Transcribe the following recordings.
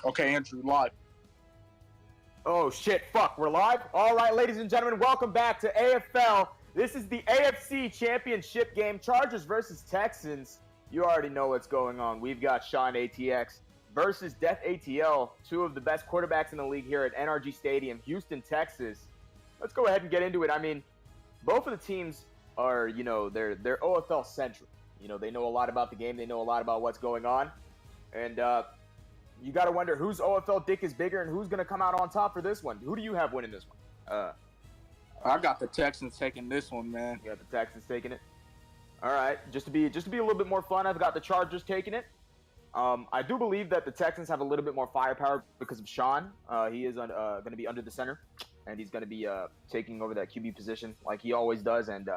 Okay, Andrew, live. Oh shit, fuck, we're live? Alright, ladies and gentlemen, welcome back to AFL. This is the AFC Championship game, Chargers versus Texans. You already know what's going on. We've got Sean ATX versus Death ATL, two of the best quarterbacks in the league here at NRG Stadium, Houston, Texas. Let's go ahead and get into it. I mean, both of the teams are, they're OFL centric. They know a lot about the game, they know a lot about what's going on. And you got to wonder whose OFL dick is bigger and who's going to come out on top for this one. Who do you have winning this one? I got the Texans taking this one, man. You got the Texans taking it. All right, just to be a little bit more fun, I've got the Chargers taking it. I do believe that the Texans have a little bit more firepower because of Sean. He is going to be under the center, and he's going to be taking over that QB position like he always does. And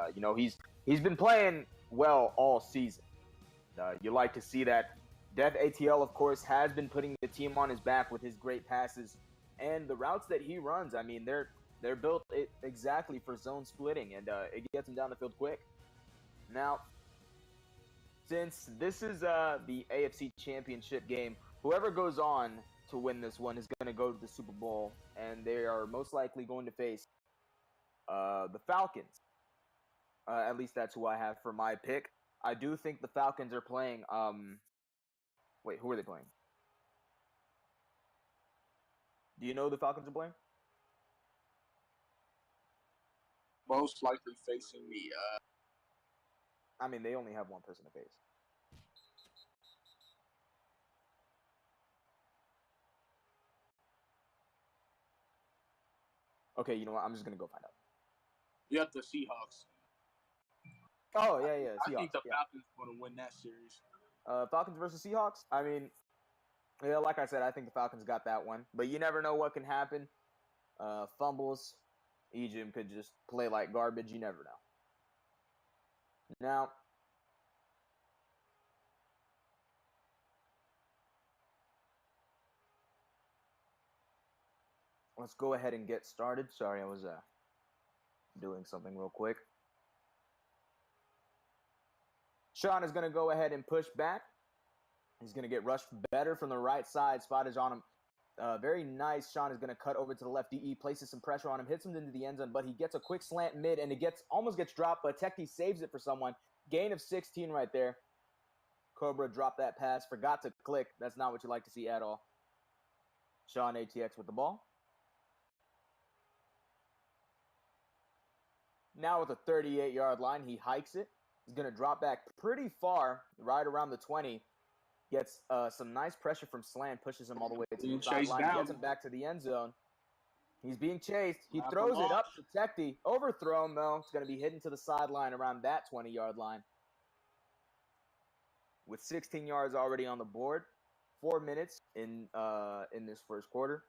he's been playing well all season. You like to see that. Dev ATL, of course, has been putting the team on his back with his great passes and the routes that he runs. I mean, they're built exactly for zone splitting, and it gets him down the field quick. Now, since this is the AFC Championship game, whoever goes on to win this one is going to go to the Super Bowl, and they are most likely going to face the Falcons. At least that's who I have for my pick. I do think the Falcons are playing... Wait, who are they playing? Do you know who the Falcons are playing? Most likely facing the. I mean, they only have one person to face. Okay, you know what? I'm just gonna go find out. You have the Seahawks. Oh yeah, Seahawks. I think the Falcons are going to win that series. Falcons versus Seahawks? I mean, yeah, like I said, I think the Falcons got that one. But you never know what can happen. Fumbles. Ejim could just play like garbage. You never know. Now, let's go ahead and get started. Sorry, I was doing something real quick. Sean is going to go ahead and push back. He's going to get rushed better from the right side. Spot is on him. Very nice. Sean is going to cut over to the left. DE places some pressure on him, hits him into the end zone, but he gets a quick slant mid, and it almost gets dropped, but Techie saves it for someone. Gain of 16 right there. Cobra dropped that pass. Forgot to click. That's not what you like to see at all. Sean ATX with the ball. Now with a 38-yard line, he hikes it. He's going to drop back pretty far, right around the 20. Gets some nice pressure from Slant, pushes him all the way to the sideline, gets him back to the end zone. He's being chased. He throws it up to Techie. Overthrown, though. It's going to be hidden to the sideline around that 20-yard line. With 16 yards already on the board. 4 minutes in this first quarter.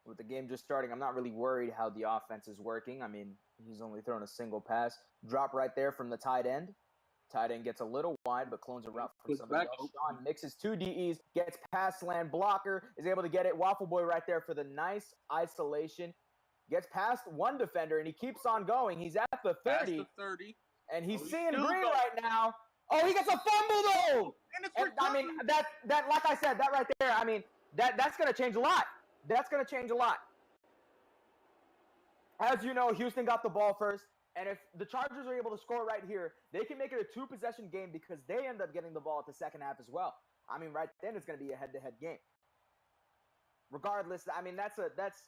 With the game just starting, I'm not really worried how the offense is working. I mean, he's only thrown a single pass. Drop right there from the tight end. Tight end gets a little wide, but clones a route from somebody else. Sean mixes two DEs, gets past Land blocker, is able to get it. Waffle Boy right there for the nice isolation. Gets past one defender, and he keeps on going. He's at the 30. And he's seeing green right now. Oh, he gets a fumble, though! And I mean, that like I said, that right there, I mean, that's going to change a lot. That's going to change a lot. As you know, Houston got the ball first, and if the Chargers are able to score right here, they can make it a two-possession game because they end up getting the ball at the second half as well. I mean, right then it's going to be a head-to-head game. Regardless, I mean, that's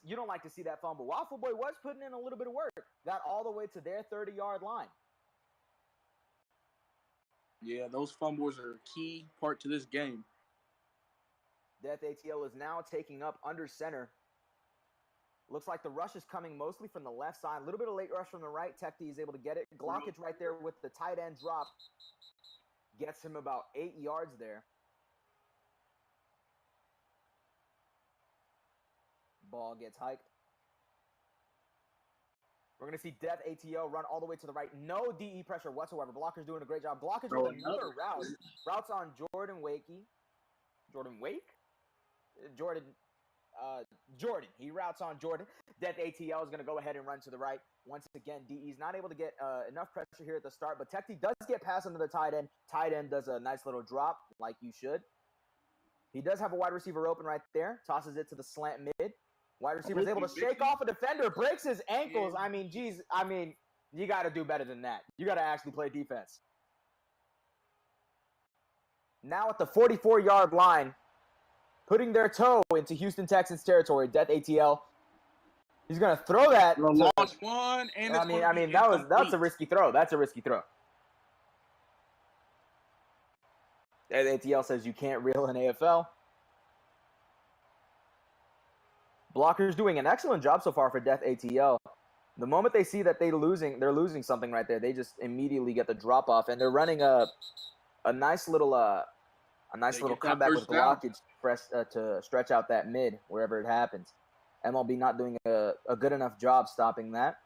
you don't like to see that fumble. Waffle Boy was putting in a little bit of work. Got all the way to their 30-yard line. Yeah, those fumbles are a key part to this game. Death ATL is now taking up under center. Looks like the rush is coming mostly from the left side. A little bit of late rush from the right. Techie is able to get it. Glockage right there with the tight end drop. Gets him about 8 yards there. Ball gets hiked. We're going to see Death ATL run all the way to the right. No DE pressure whatsoever. Blocker's doing a great job. Blockage with another route. Routes on Jordan Wakey. Jordan Wake? Jordan. He routes on Jordan. Death ATL is going to go ahead and run to the right. Once again, DE's not able to get enough pressure here at the start, but Techie does get past into the tight end. Tight end does a nice little drop, like you should. He does have a wide receiver open right there. Tosses it to the slant mid. Wide receiver is able to Hopefully, shake off a defender, breaks his ankles. I mean, geez, you got to do better than that. You got to actually play defense. Now at the 44-yard line, putting their toe into Houston Texans territory. Death ATL. He's gonna throw that. Launch one, and that's a risky throw. That's a risky throw. Death ATL says you can't reel in AFL. Blockers doing an excellent job so far for Death ATL. The moment they see that they're losing something right there, they just immediately get the drop off, and they're running a nice little comeback with blockage to stretch out that mid wherever it happens. MLB not doing a good enough job stopping that.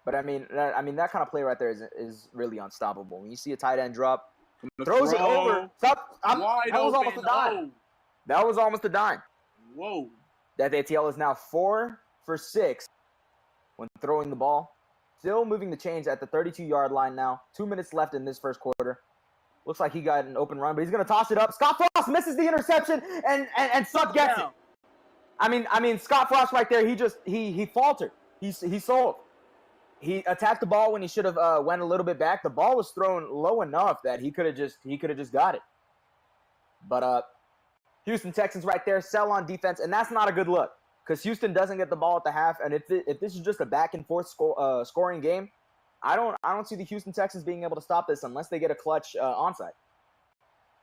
But I mean that kind of play right there is really unstoppable. When you see a tight end drop, throws it over. Stop! That was almost a dime. That was almost a dime. Whoa! That ATL is now 4 for 6 when throwing the ball. Still moving the chains at the 32-yard line now. 2 minutes left in this first quarter. Looks like he got an open run, but he's going to toss it up. Scott Frost misses the interception, and Suck gets it. I mean, Scott Frost right there, he faltered. He sold. He attacked the ball when he should have went a little bit back. The ball was thrown low enough that he could have just got it. But Houston Texans right there sell on defense, and that's not a good look because Houston doesn't get the ball at the half. And if this is just a back and forth scoring game, I don't see the Houston Texans being able to stop this unless they get a clutch onside.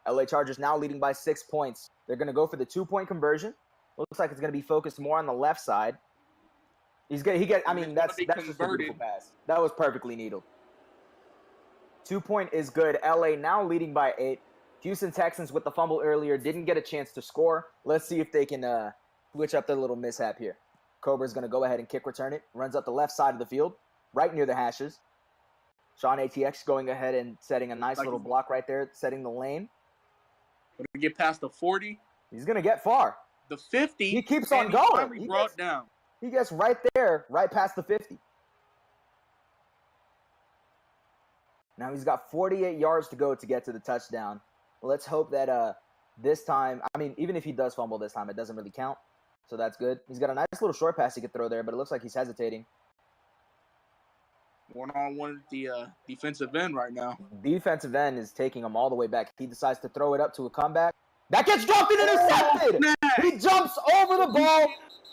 LA Chargers now leading by 6 points. They're going to go for the 2-point conversion. Looks like it's going to be focused more on the left side. That's just a beautiful pass. That was perfectly needled. 2-point is good. LA now leading by 8. Houston Texans with the fumble earlier didn't get a chance to score. Let's see if they can switch up their little mishap here. Cobra's going to go ahead and kick return it. Runs up the left side of the field, right near the hashes. Sean ATX going ahead and setting a nice little block right there, setting the lane. Going to get past the 40. He's going to get far. The 50. He keeps on going. He gets right there, right past the 50. Now he's got 48 yards to go to get to the touchdown. Let's hope that this time, even if he does fumble this time, it doesn't really count. So that's good. He's got a nice little short pass he could throw there, but it looks like he's hesitating. One-on-one with the defensive end right now. Defensive end is taking him all the way back. He decides to throw it up to a comeback. That gets dropped and intercepted! He jumps over the ball.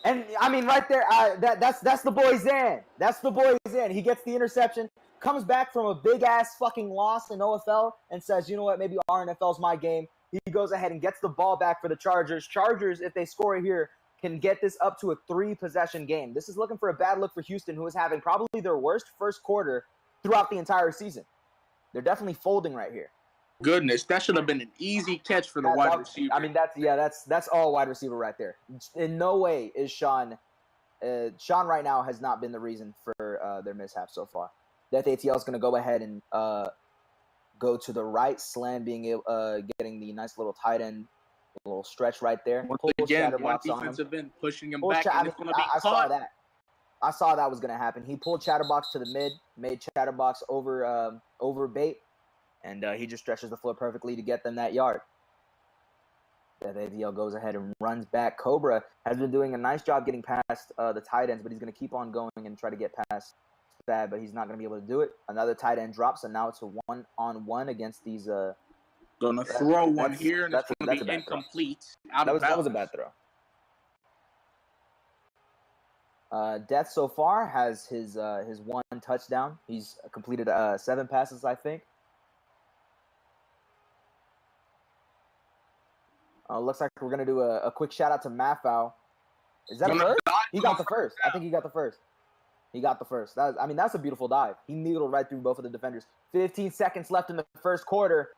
And, right there, that's the boy's end. That's the boy's end. He gets the interception, comes back from a big-ass fucking loss in OFL and says, you know what, maybe RNFL's my game. He goes ahead and gets the ball back for the Chargers. Chargers, if they score here, can get this up to a 3-possession game. This is looking for a bad look for Houston, who is having probably their worst first quarter throughout the entire season. They're definitely folding right here. Goodness, that should have been an easy catch for the wide receiver. That's all wide receiver right there. In no way is Sean right now has not been the reason for their mishap so far. Death ATL is going to go ahead and go to the right, Slam getting the nice little tight end, little stretch right there. Once again, one defensive end pushing him back, and it's going to be caught. I saw that was going to happen. He pulled Chatterbox to the mid, made Chatterbox over bait, and he just stretches the floor perfectly to get them that yard. Death ATL goes ahead and runs back. Cobra has been doing a nice job getting past the tight ends, but he's going to keep on going and try to get past Spad, but he's not going to be able to do it. Another tight end drops, and now it's a one-on-one against these. Going to throw one here, and it's going to be incomplete. That was a bad throw. Death so far has his one touchdown. He's completed 7 passes, I think. Looks like we're going to do a quick shout-out to Mafau. Is that a first? He got the first. I think he got the first. He got the first. That's a beautiful dive. He needled right through both of the defenders. 15 seconds left in the first quarter.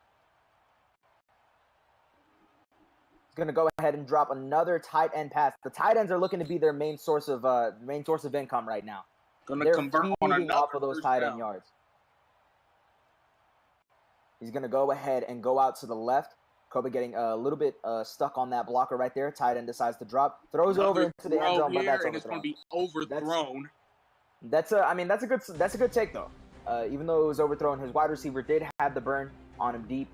He's going to go ahead and drop another tight end pass. The tight ends are looking to be their main source of income right now. They're convert on another off of those tight end yards. He's going to go ahead and go out to the left. Kobe getting a little bit stuck on that blocker right there. Tight end decides to drop, throws it over into the end zone, but that's overthrown. It's going to be overthrown. That's a good take though. Even though it was overthrown, his wide receiver did have the burn on him deep.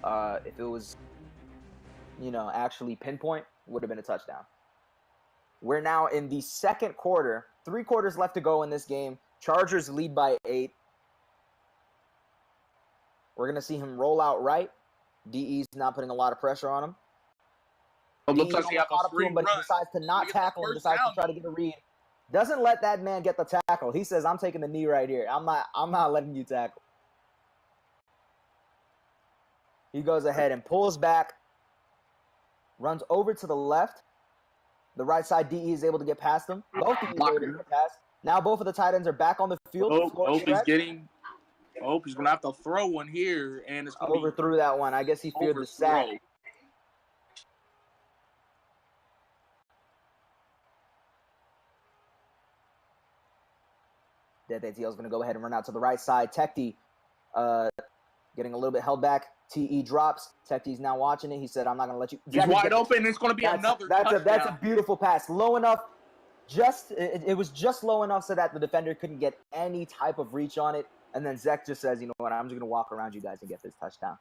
If it was actually pinpoint, would have been a touchdown. We're now in the second quarter. 3 quarters left to go in this game. Chargers lead by 8. We're going to see him roll out right. DE's not putting a lot of pressure on him. It looks like he has caught a up to free him, but run. he decides to not tackle him, decides to try to get a read. Doesn't let that man get the tackle. He says, I'm taking the knee right here. I'm not letting you tackle. He goes ahead and pulls back, runs over to the left. The right side DE is able to get past him. Both DEs are able to get past. Now both of the tight ends are back on the field. He's going to have to throw one here, and it's going to overthrew that one. I guess he feared the sack. Death ATL is going to go ahead and run out to the right side. Tekti getting a little bit held back. TE drops. Tekti's now watching it. He said, I'm not going to let you. He's wide open. It's going to be another touchdown. That's a beautiful pass. Low enough. It was just low enough so that the defender couldn't get any type of reach on it. And then Zek just says, you know what, I'm just going to walk around you guys and get this touchdown.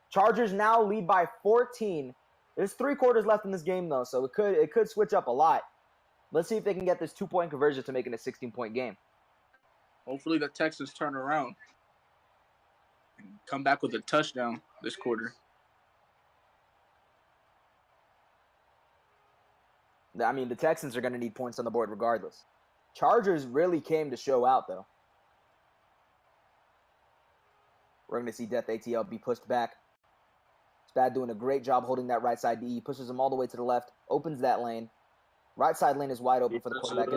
Chargers now lead by 14. There's 3 quarters left in this game, though, so it could switch up a lot. Let's see if they can get this 2-point conversion to make it a 16-point game. Hopefully the Texans turn around and come back with a touchdown this quarter. I mean, the Texans are going to need points on the board regardless. Chargers really came to show out, though. We're going to see Death ATL be pushed back. Spad doing a great job holding that right side DE. Pushes him all the way to the left. Opens that lane. Right side lane is wide open for the quarterback.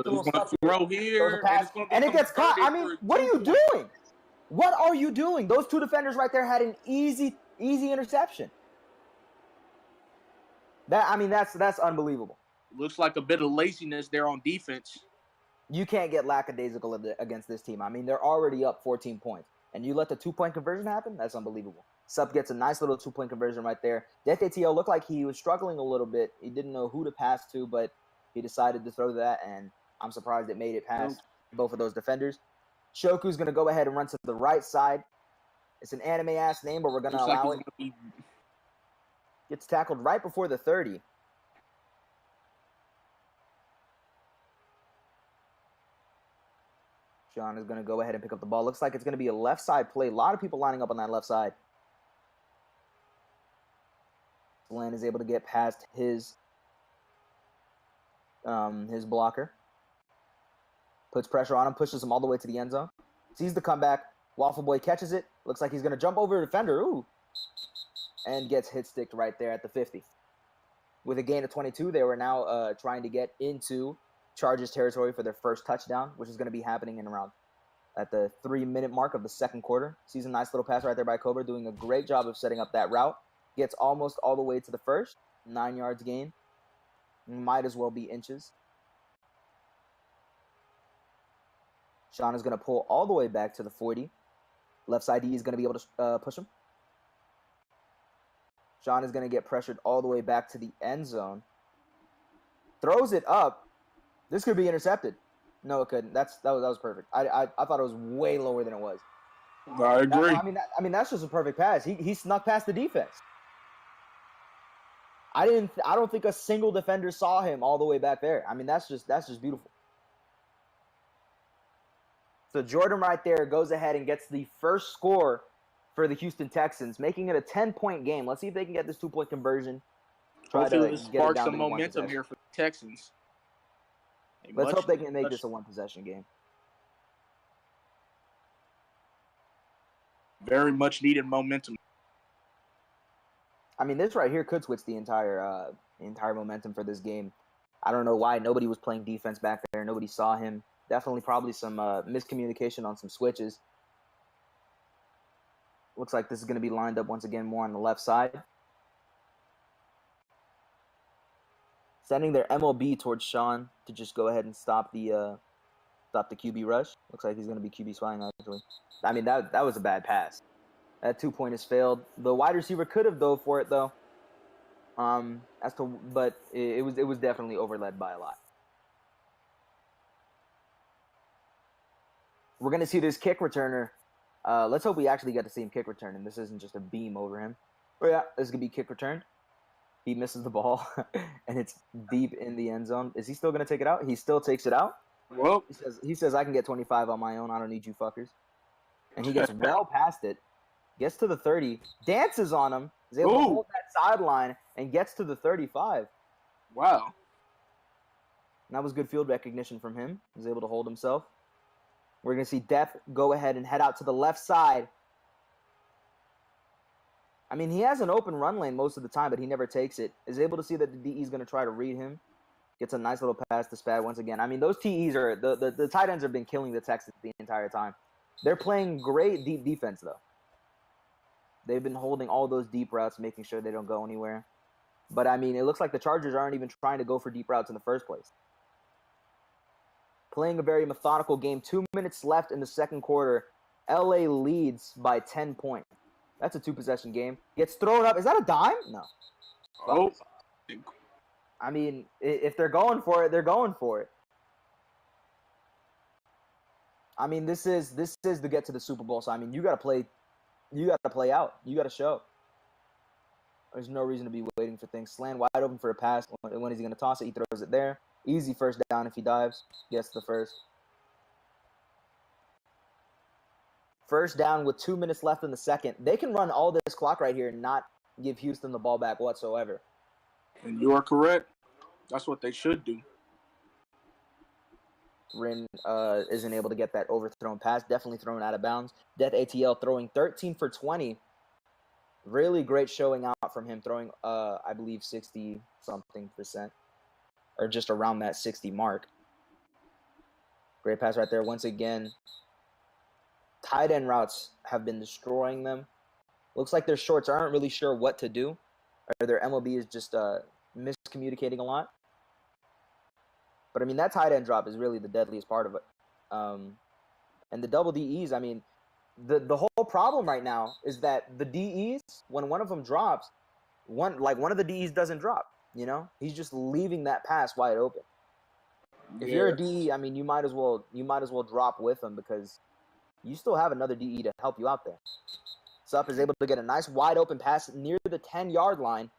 And it gets caught. I mean, what are you doing? What are you doing? Those 2 defenders right there had an easy interception. That's unbelievable. Looks like a bit of laziness there on defense. You can't get lackadaisical against this team. I mean, they're already up 14 points. And you let the 2-point conversion happen? That's unbelievable. Sup gets a nice little 2-point conversion right there. Death ATL looked like he was struggling a little bit. He didn't know who to pass to, but he decided to throw that, and I'm surprised it made it past both of those defenders. Shoku's going to go ahead and run to the right side. It's an anime-ass name, but we're going to allow it. Gets tackled right before the 30. Sean is going to go ahead and pick up the ball. Looks like it's going to be a left side play. A lot of people lining up on that left side. Glenn is able to get past his blocker. Puts pressure on him, pushes him all the way to the end zone. Sees the comeback. Waffle Boy catches it. Looks like he's going to jump over a defender. Ooh. And gets hit-sticked right there at the 50. With a gain of 22, they were now trying to get into Chargers territory for their first touchdown, which is going to be happening in around at the 3-minute mark of the second quarter. Sees a nice little pass right there by Cobra, doing a great job of setting up that route. Gets almost all the way to the first. 9 yards gain. Might as well be inches. Sean is going to pull all the way back to the 40. Left side D is going to be able to push him. Sean is going to get pressured all the way back to the end zone. Throws it up. This could be intercepted. No, it couldn't. That was perfect. I thought it was way lower than it was. I agree. I mean that's just a perfect pass. He snuck past the defense. I don't think a single defender saw him all the way back there. I mean that's just beautiful. So Jordan right there goes ahead and gets the first score for the Houston Texans, making it a 10-point game. Let's see if they can get this 2-point conversion. Hopefully this sparks some momentum here for the Texans. Let's hope they can make this a 1-possession game. Very much needed momentum. I mean, this right here could switch the entire momentum for this game. I don't know why nobody was playing defense back there. Nobody saw him. Definitely probably some miscommunication on some switches. Looks like this is going to be lined up once again more on the left side. Sending their MLB towards Sean to just go ahead and stop the QB rush. Looks like he's going to be QB spying, actually. I mean, that was a bad pass. That 2-point has failed. The wide receiver could have dove for it, though. But it was definitely overled by a lot. We're going to see this kick returner. Let's hope we actually get to see him kick return, and this isn't just a beam over him. But yeah, this is going to be kick returned. He misses the ball, and it's deep in the end zone. Is he still going to take it out? He still takes it out. Well, He says, I can get 25 on my own. I don't need you fuckers. And he gets well past it, gets to the 30, dances on him, is able to hold that sideline, and gets to the 35. Wow. And that was good field recognition from him. He was able to hold himself. We're going to see Death go ahead and head out to the left side. I mean, he has an open run lane most of the time, but he never takes it. Is able to see that the DE is going to try to read him. Gets a nice little pass to Spad once again. I mean, those TEs are the tight ends have been killing the Texans the entire time. They're playing great deep defense, though. They've been holding all those deep routes, making sure they don't go anywhere. But, I mean, it looks like the Chargers aren't even trying to go for deep routes in the first place. Playing a very methodical game. 2 minutes left in the second quarter. LA leads by 10 points. That's a two-possession game. Gets thrown up. Is that a dime? No. Oh. I mean, if they're going for it, they're going for it. I mean, this is to get to the Super Bowl. So I mean, you gotta play out. You gotta show. There's no reason to be waiting for things. Slant wide open for a pass. When is he gonna toss it? He throws it there. Easy first down if he dives. Gets the first. First down with 2 minutes left in the second. They can run all this clock right here and not give Houston the ball back whatsoever. And you are correct. That's what they should do. Rin isn't able to get that overthrown pass. Definitely thrown out of bounds. Death ATL throwing 13 for 20. Really great showing out from him, throwing, I believe, 60-something%. Or just around that 60 mark. Great pass right there. Once again, tight end routes have been destroying them. Looks like their shorts aren't really sure what to do. Or their MLB is just miscommunicating a lot. But, I mean, that tight end drop is really the deadliest part of it. And the double DEs, I mean, the whole problem right now is that the DEs, when one of them drops, one of the DEs doesn't drop, you know? He's just leaving that pass wide open. If you're a DE, I mean, you might as well drop with him because you still have another DE to help you out there. Sup is able to get a nice wide open pass near the 10-yard line.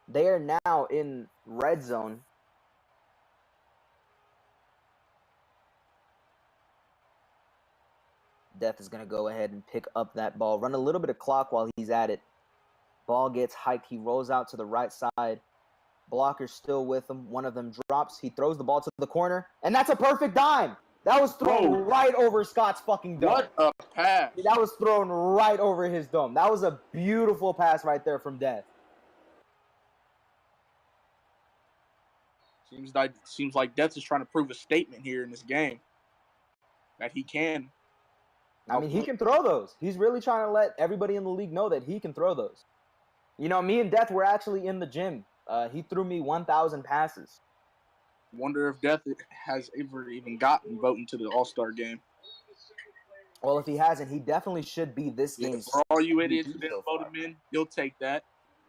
They are now in red zone. Death is going to go ahead and pick up that ball. Run a little bit of clock while he's at it. Ball gets hiked. He rolls out to the right side. Blocker's still with him. One of them drops. He throws the ball to the corner. And that's a perfect dime. That was thrown right over Scott's fucking dome. What a pass. That was thrown right over his dome. That was a beautiful pass right there from Death. Seems like Death is trying to prove a statement here in this game. That he can. I mean, he can throw those. He's really trying to let everybody in the league know that he can throw those. You know, me and Death were actually in the gym. He threw me 1,000 passes. Wonder if Death has ever even gotten voted to the All-Star game. Well, if he hasn't, he definitely should be this game's For all you idiots who didn't vote him in, he'll take that.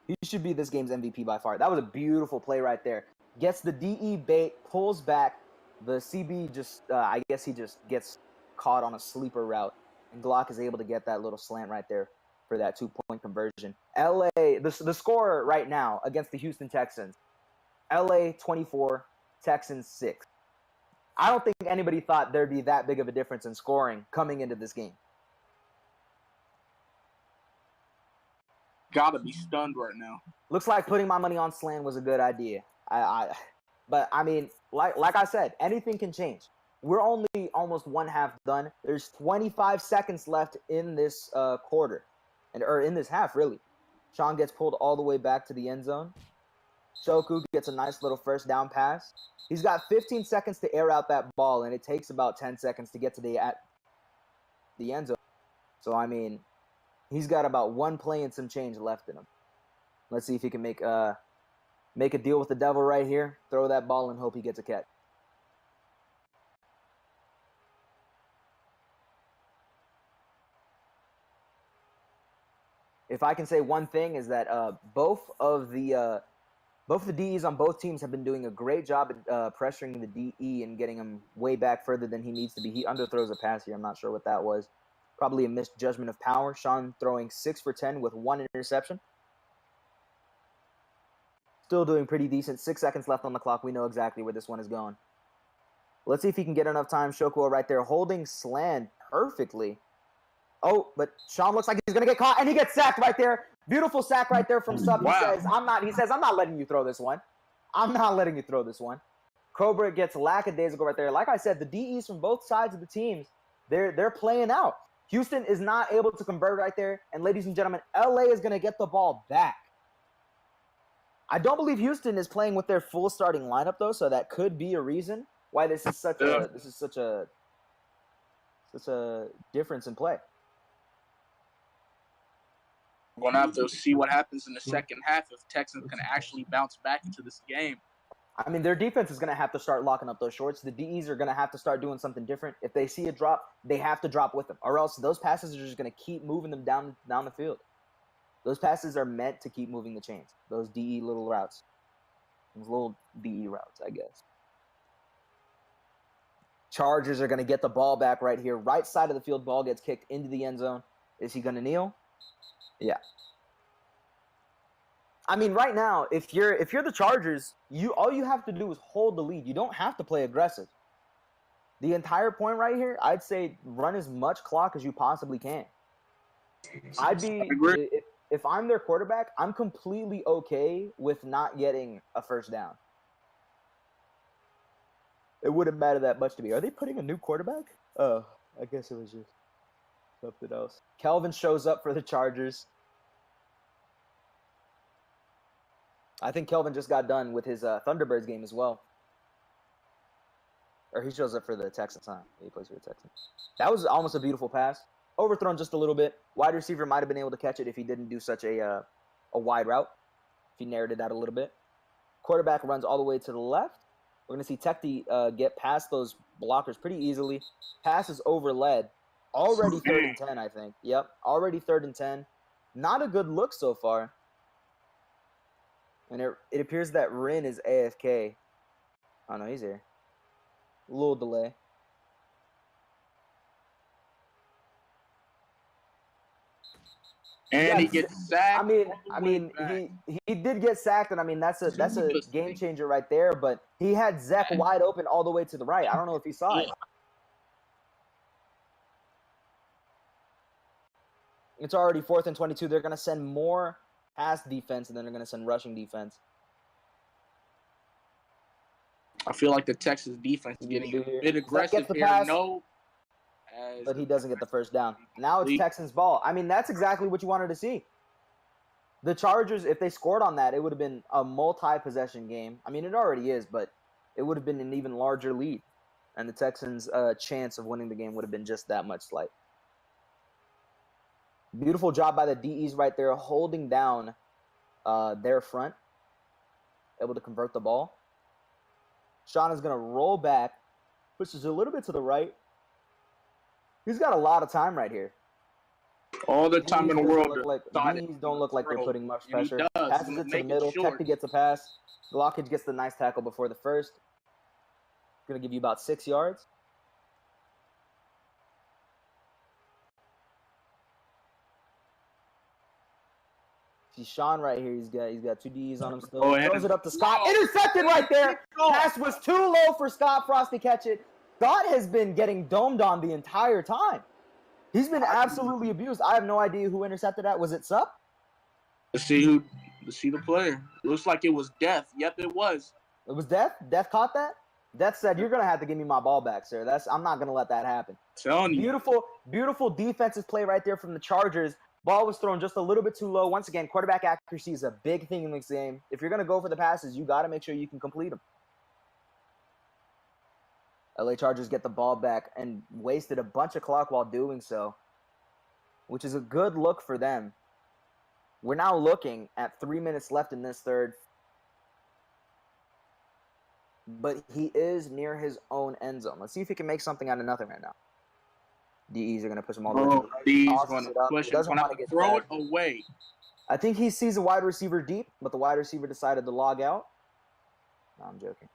He should be this game's MVP by far. That was a beautiful play right there. Gets the DE bait, pulls back. The CB just, I guess he just gets caught on a sleeper route. And Glock is able to get that little slant right there for that 2-point conversion. LA, the score right now against the Houston Texans, LA 24, Texans 6. I don't think anybody thought there'd be that big of a difference in scoring coming into this game. Gotta be stunned right now. Looks like putting my money on Slan was a good idea. But I mean, like I said, anything can change. We're only almost one half done. There's 25 seconds left in this quarter, or in this half, really. Sean gets pulled all the way back to the end zone. Shoku gets a nice little first down pass. He's got 15 seconds to air out that ball, and it takes about 10 seconds to get to the end zone. So, I mean, he's got about one play and some change left in him. Let's see if he can make a deal with the devil right here. Throw that ball and hope he gets a catch. If I can say one thing is that both of the DEs on both teams have been doing a great job at pressuring the DE and getting him way back further than he needs to be. He underthrows a pass here. I'm not sure what that was. Probably a misjudgment of power. Sean throwing 6 for 10 with 1 interception. still doing pretty decent. 6 seconds left on the clock. We know exactly where this one is going. Let's see if he can get enough time. Shoko right there holding slant perfectly. Oh, but Sean looks like he's going to get caught, and he gets sacked right there. Beautiful sack right there from Sub. Wow. He says, I'm not letting you throw this one. I'm not letting you throw this one. Cobra gets lackadaisical right there. Like I said, the DEs from both sides of the teams, they're playing out. Houston is not able to convert right there. And ladies and gentlemen, LA is going to get the ball back. I don't believe Houston is playing with their full starting lineup, though, so that could be a reason why this is such a difference in play. We're going to have to see what happens in the second half if Texans can actually bounce back into this game. I mean, their defense is going to have to start locking up those shorts. The DEs are going to have to start doing something different. If they see a drop, they have to drop with them, or else those passes are just going to keep moving them down the field. Those passes are meant to keep moving the chains. Those DE little routes. Those little DE routes, I guess. Chargers are going to get the ball back right here. Right side of the field, ball gets kicked into the end zone. Is he going to kneel? Yeah. I mean, right now, if you're the Chargers, all you have to do is hold the lead. You don't have to play aggressive. The entire point right here, I'd say run as much clock as you possibly can. If I'm their quarterback, I'm completely okay with not getting a first down. It wouldn't matter that much to me. Are they putting a new quarterback? Oh, I guess it was just something else. Kelvin shows up for the Chargers. I think Kelvin just got done with his Thunderbirds game as well. Or he shows up for the Texans, huh? He plays for the Texans. That was almost a beautiful pass. Overthrown just a little bit. Wide receiver might have been able to catch it if he didn't do such a wide route. If he narrowed it out a little bit. Quarterback runs all the way to the left. We're going to see Tekti get past those blockers pretty easily. Pass is overled. Already 3rd and 10, I think. Yep, already 3rd and 10. Not a good look so far. And it appears that Rin is AFK. Oh, no, he's here. A little delay. And he gets sacked. I mean, he did get sacked, and I mean that's a game changer right there. But he had Zach wide open all the way to the right. I don't know if he saw it. It's already 4th and 22. They're gonna send more pass defense, and then they're gonna send rushing defense. I feel like the Texas defense is getting a bit aggressive here. Pass, but he doesn't get the first down. Now it's Texans ball. I mean, that's exactly what you wanted to see. The Chargers, if they scored on that, it would have been a multi-possession game. I mean, it already is, but it would have been an even larger lead. And the Texans' chance of winning the game would have been just that much slight. Beautiful job by the DEs right there, holding down their front. Able to convert the ball. Sean is going to roll back, pushes a little bit to the right. He's got a lot of time right here. All the time in the world. These don't look like they're putting much pressure. Passes it to the middle. Tekti gets a pass. Blockage gets the nice tackle before the first. Going to give you about 6 yards. See Sean right here. He's got 2 Ds on him still. Throws it up to Scott. Intercepted right there. Pass was too low for Scott Frost to catch it. Scott has been getting domed on the entire time. He's been absolutely abused. I have no idea who intercepted that. Was it Sup? Let's see the player. It looks like it was Death. Yep, it was. It was Death? Death caught that? Death said, "You're gonna have to give me my ball back, sir. I'm not gonna let that happen." Telling you. Beautiful defensive play right there from the Chargers. Ball was thrown just a little bit too low. Once again, quarterback accuracy is a big thing in this game. If you're gonna go for the passes, you got to make sure you can complete them. LA Chargers get the ball back and wasted a bunch of clock while doing so, which is a good look for them. We're now looking at 3 minutes left in this third, but he is near his own end zone. Let's see if he can make something out of nothing right now. DEs are going to push him all the way. DEs going to push him. He's going to throw it away. I think he sees a wide receiver deep, but the wide receiver decided to log out. No, I'm joking.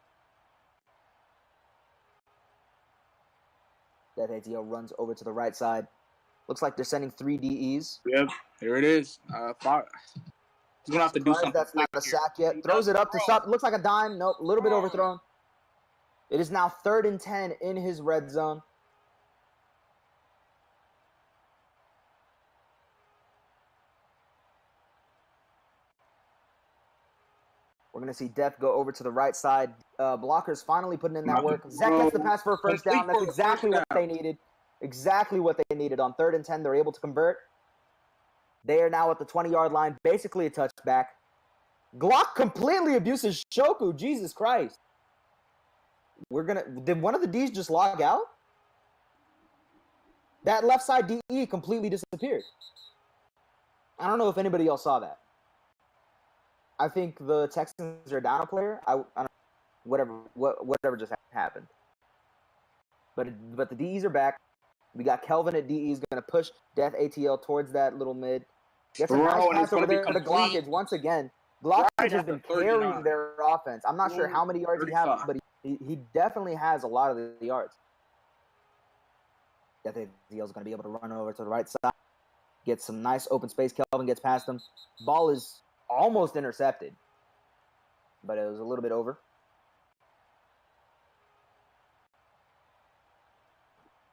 That ATL runs over to the right side. Looks like they're sending 3 DEs. Yep, here it is. He's going to have to do something. That's not a sack yet. Throws it up to stop. Looks like a dime. Nope, a little bit overthrown. It is now 3rd and 10 in his red zone. We're going to see Death go over to the right side. Blockers finally putting in that work. Zach gets the pass for a first down. That's exactly what they needed. Exactly what they needed. On 3rd and 10, they're able to convert. They are now at the 20-yard line, basically a touchback. Glock completely abuses Shoku. Jesus Christ. Did one of the Ds just log out? That left side DE completely disappeared. I don't know if anybody else saw that. I think the Texans are down a player. I don't, whatever just happened. But the DEs are back. We got Kelvin at DE. He's going to push Death ATL towards that little mid. Gets a nice pass over there to Glockage once again. Glockage has been carrying their offense. I'm not sure how many yards he has, but he definitely has a lot of the yards. Death ATL is going to be able to run over to the right side. Get some nice open space. Kelvin gets past him. Ball is almost intercepted, but it was a little bit over.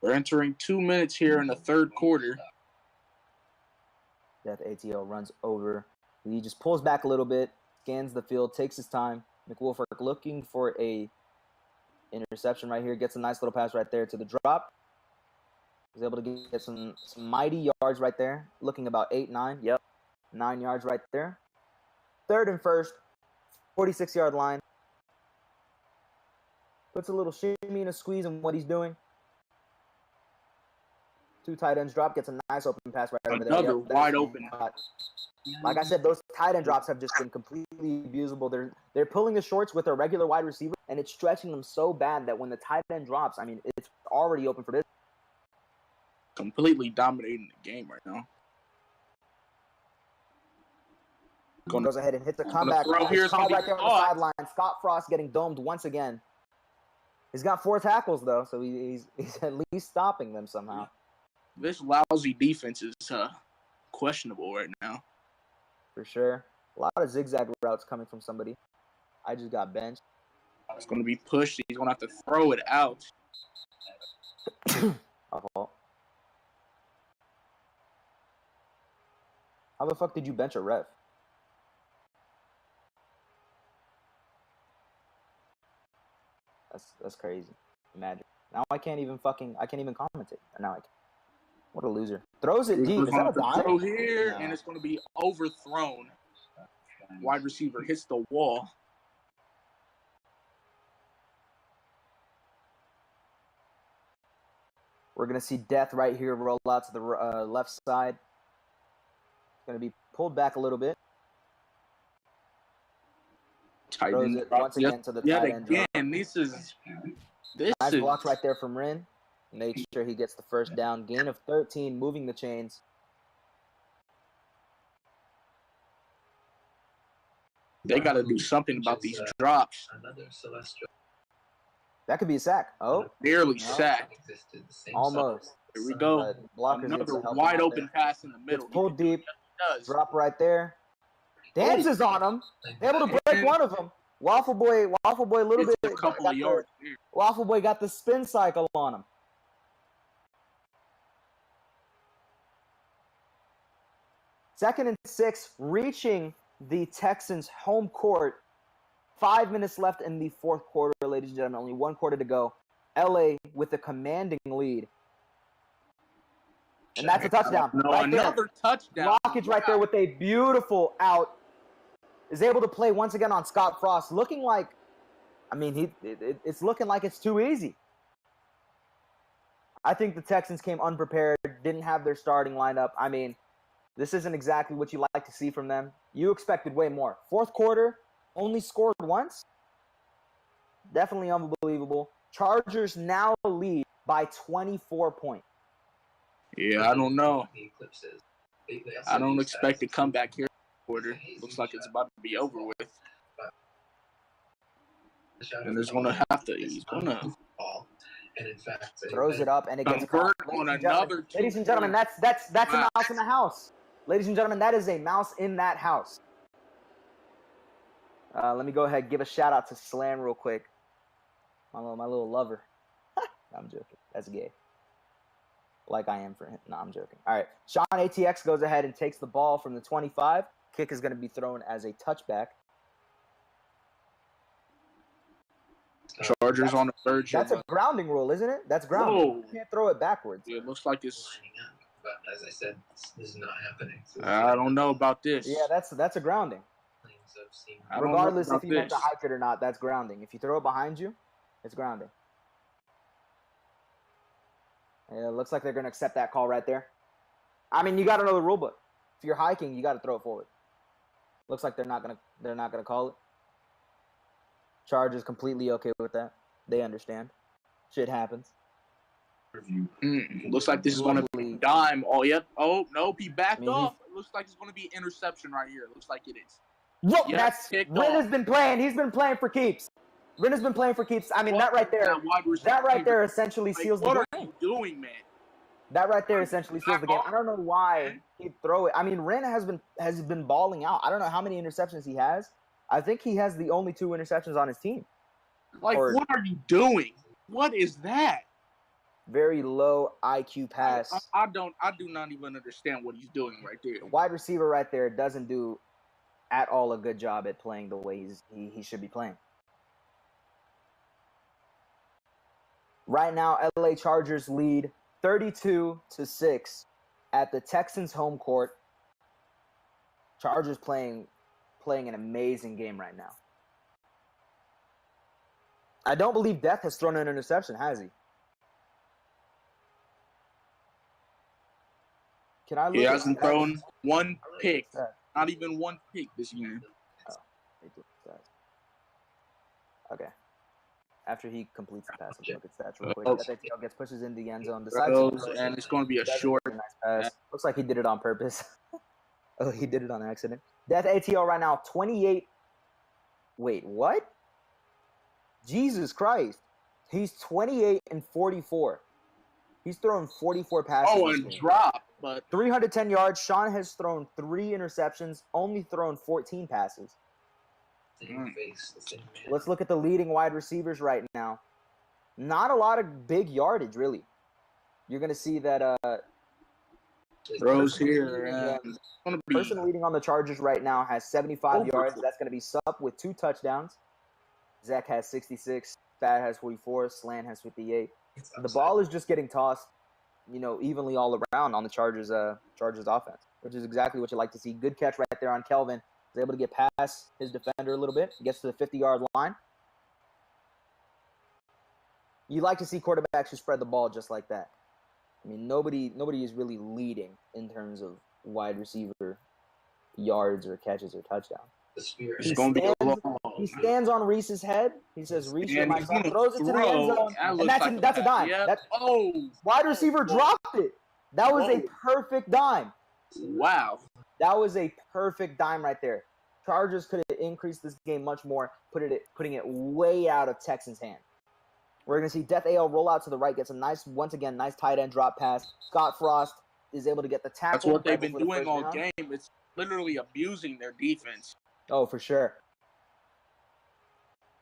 We're entering 2 minutes here in the 3rd quarter. Death ATL runs over. He just pulls back a little bit, scans the field, takes his time. McWolfert looking for a interception right here. Gets a nice little pass right there to the drop. He's able to get some mighty yards right there. Looking about 8, 9. Yep, 9 yards right there. 3rd and 1st, 46-yard line. Puts a little shimmy and a squeeze in what he's doing. 2 tight ends drop, gets a nice open pass right over there. Another wide open. Like I said, those tight end drops have just been completely abusable. They're pulling the shorts with a regular wide receiver, and it's stretching them so bad that when the tight end drops, I mean, it's already open for business. Completely dominating the game right now. Goes ahead and hits the comeback. Here's caught right there on the sideline. Scott Frost getting domed once again. He's got 4 tackles, though, so he's at least stopping them somehow. This lousy defense is questionable right now. For sure. A lot of zigzag routes coming from somebody. I just got benched. It's going to be pushed. He's going to have to throw it out. How the fuck did you bench a ref? That's crazy. Imagine. Now I can't even commentate. Now I can. What a loser. Throws it deep. Is that a dime? Throw here, no. And it's going to be overthrown. Wide receiver hits the wall. We're going to see Death right here roll out to the left side. Going to be pulled back a little bit. Throws it once again to the tight end. Again, this is nice block right there from Rin. Make sure he gets the first down. Gain of 13, moving the chains. They got to do something about these drops. That could be a sack. Oh, barely sack. Almost. Here we go. Another wide open pass in the middle. It's pulled deep. Drop right there. Dances on him. Able to break one of them. Waffle Boy, a little bit. A couple of yards. Waffle Boy got the spin cycle on him. Second and 6, reaching the Texans' home court. 5 minutes left in the 4th quarter, ladies and gentlemen. Only 1 quarter to go. LA with a commanding lead. And that's a touchdown. No, right another touchdown. Blockage right there with a beautiful out. Is able to play once again on Scott Frost. Looking like, I mean, it's looking like it's too easy. I think the Texans came unprepared, didn't have their starting lineup. I mean, this isn't exactly what you like to see from them. You expected way more. 4th quarter, only scored once. Definitely unbelievable. Chargers now lead by 24 points. Yeah, I don't know. I don't expect to come back here. Quarter. Looks like it's about to be over with. And he's going to have to. He's going to. Throws it up and it gets caught. On another. Ladies and gentlemen, that's a mouse in the house. Ladies and gentlemen, that is a mouse in that house. Let me go ahead and give a shout out to Slam real quick. My little lover. I'm joking. That's gay. Like I am for him. No, I'm joking. All right. Sean ATX goes ahead and takes the ball from the 25. Kick is going to be thrown as a touchback. Chargers on the verge. That's a grounding rule, isn't it? That's grounding. Whoa. You can't throw it backwards. Yeah, it looks like it's. But as I said, this is not happening. I don't know about this. Yeah, that's a grounding. Regardless if you meant to hike it or not, that's grounding. If you throw it behind you, it's grounding. Yeah, it looks like they're going to accept that call right there. I mean, you got to know the rule book. If you're hiking, you got to throw it forward. Looks like they're not gonna call it. Chargers completely okay with that. They understand. Shit happens. Looks like this is going to be dime. Oh, yep. Oh, nope. He backed off. It looks like it's going to be interception right here. It looks like it is. Look, yep, Ren has been playing. He's been playing for keeps. Ren has been playing for keeps. I mean, that right there essentially seals the game. What are you doing, man? That right there essentially seals the game. I don't know why he'd throw it. I mean, Ren has been balling out. I don't know how many interceptions he has. I think he has the only 2 interceptions on his team. Like, what are you doing? What is that? Very low IQ pass. I do not even understand what he's doing right there. The wide receiver right there doesn't do at all a good job at playing the way he should be playing. Right now, LA Chargers lead 32-6 at the Texans home court. Chargers playing an amazing game right now. I don't believe Death has thrown an interception, has he? He hasn't thrown one pick. Not even one pick this game. Okay. After he completes the pass, let's look at stats real quick. Gets pushes into the end zone. And it's going to be a short. Nice pass. Looks like he did it on purpose. Oh, he did it on accident. Death ATL right now, 28. Wait, what? Jesus Christ. He's 28 and 44. He's thrown 44 passes. Oh, and dropped. But 310 yards. Sean has thrown 3 interceptions, only thrown 14 passes. Let's look at the leading wide receivers right now. Not a lot of big yardage, really. You're going to see that throws here. The person leading on the Chargers right now has 75 yards. That's going to be Sup with 2 touchdowns. Zach has 66. Fat has 44. Slant has 58. The ball is just getting tossed, evenly all around on the Chargers offense, which is exactly what you like to see. Good catch right there on Kelvin. He's able to get past his defender a little bit. Gets to the 50-yard line. You like to see quarterbacks who spread the ball just like that. I mean, nobody is really leading in terms of wide receiver yards or catches or touchdowns. He stands on Reese's head. He says, "Reese, my son," throws it to the end zone, and that's a dime. Yep. Wide receiver dropped it. That was a perfect dime. Wow. That was a perfect dime right there. Chargers could have increased this game much more, putting it way out of Texans' hand. We're going to see Death AL roll out to the right, gets a nice tight end drop pass. Scott Frost is able to get the tackle. That's what they've been doing all game. It's literally abusing their defense. Oh, for sure.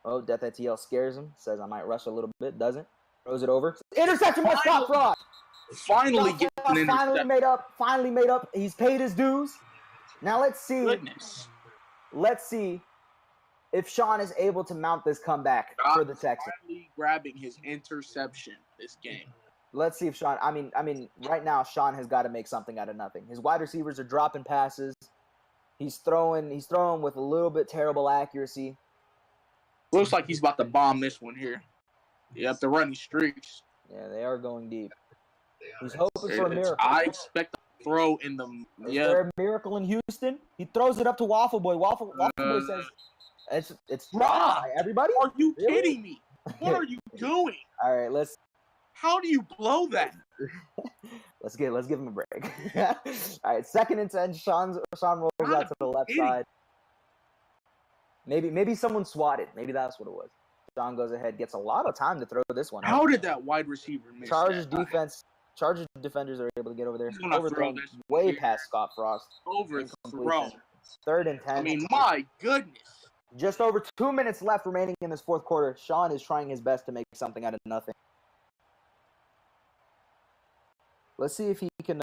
Oh, Death ATL scares him. Says, I might rush a little bit. Doesn't. Throws it over. Interception by Scott Frost. Finally getting an interception. Finally made up. He's paid his dues. Now let's see. Goodness. Let's see if Sean is able to mount this comeback for the Texans. Finally grabbing his interception this game. Let's see if Sean. I mean, right now Sean has got to make something out of nothing. His wide receivers are dropping passes. He's throwing with a little bit terrible accuracy. Looks like he's about to bomb this one here. You have to run these streaks. Yeah, they are going deep. He's hoping for a miracle. I expect a throw in the. Is there a miracle in Houston? He throws it up to Waffle Boy. Waffle Boy says, "It's dropped." Everybody, are you kidding me? What are you doing? All right, How do you blow that? Let's give him a break. All right, 2nd and 10. Sean rolls out to the left side. Maybe someone swatted. Maybe that's what it was. Sean goes ahead, gets a lot of time to throw this one. How did that wide receiver miss? Chargers defenders are able to get over there. Overthrown way past Scott Frost. Overthrown. 3rd and 10. I mean, my goodness. Just over 2 minutes left remaining in this fourth quarter. Sean is trying his best to make something out of nothing. Let's see if he can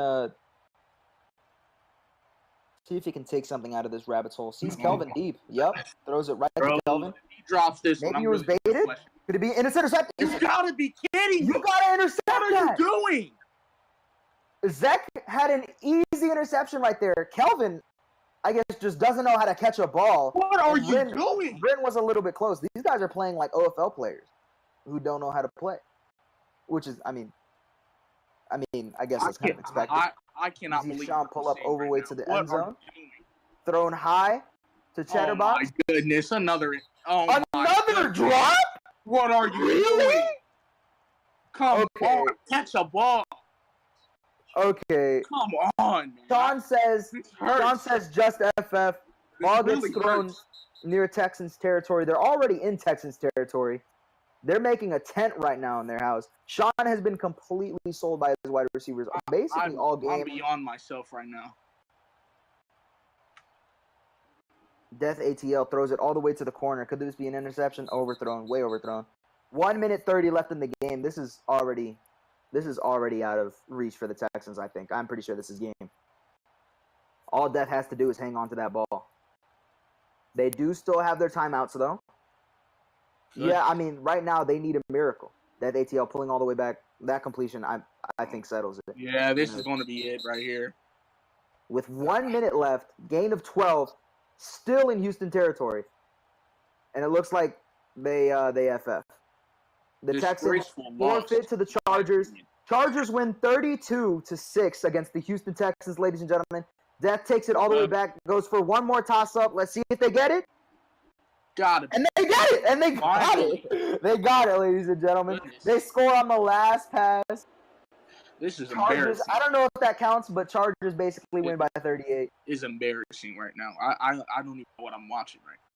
take something out of this rabbit's hole. Sees Kelvin deep. Yep. Throws it right to Kelvin. He drops this Maybe one. he was baited. Could it be an interception? You gotta be kidding me. You gotta intercept that. What are you doing? Zach had an easy interception right there. Kelvin, I guess, just doesn't know how to catch a ball. What are you doing? Bryn was a little bit close. These guys are playing like OFL players who don't know how to play, which is, I guess that's kind of expected. I cannot believe Sean pull up overweight to the end zone. You Thrown high to Chatterbox. Oh, my goodness. Another Drop? What are you doing? Come on. Catch a ball. Okay. Come on, man. Sean says just FF. Ball gets thrown near Texans territory. They're already in Texans territory. They're making a tent right now in their house. Sean has been completely sold by his wide receivers basically all game. I'm beyond myself right now. Death ATL throws it all the way to the corner. Could this be an interception? Overthrown. Way overthrown. 1 minute 30 left in the game. This is already out of reach for the Texans, I think. I'm pretty sure this is game. All Death has to do is hang on to that ball. They do still have their timeouts, though. Good. Yeah, I mean, right now they need a miracle. That ATL pulling all the way back, that completion, I think settles it. Yeah, this is going to be it right here. With 1 minute left, gain of 12, still in Houston territory. And it looks like they FF. The Texans forfeit to the Chargers. Chargers win 32-6 against the Houston Texans, ladies and gentlemen. Death takes it all the way back, goes for one more toss-up. Let's see if they get it. Got it. And they get it. And they got it. They got it, ladies and gentlemen. Goodness. They score on the last pass. This is Chargers, embarrassing. I don't know if that counts, but Chargers basically win by 38. It's embarrassing right now. I don't even know what I'm watching right now.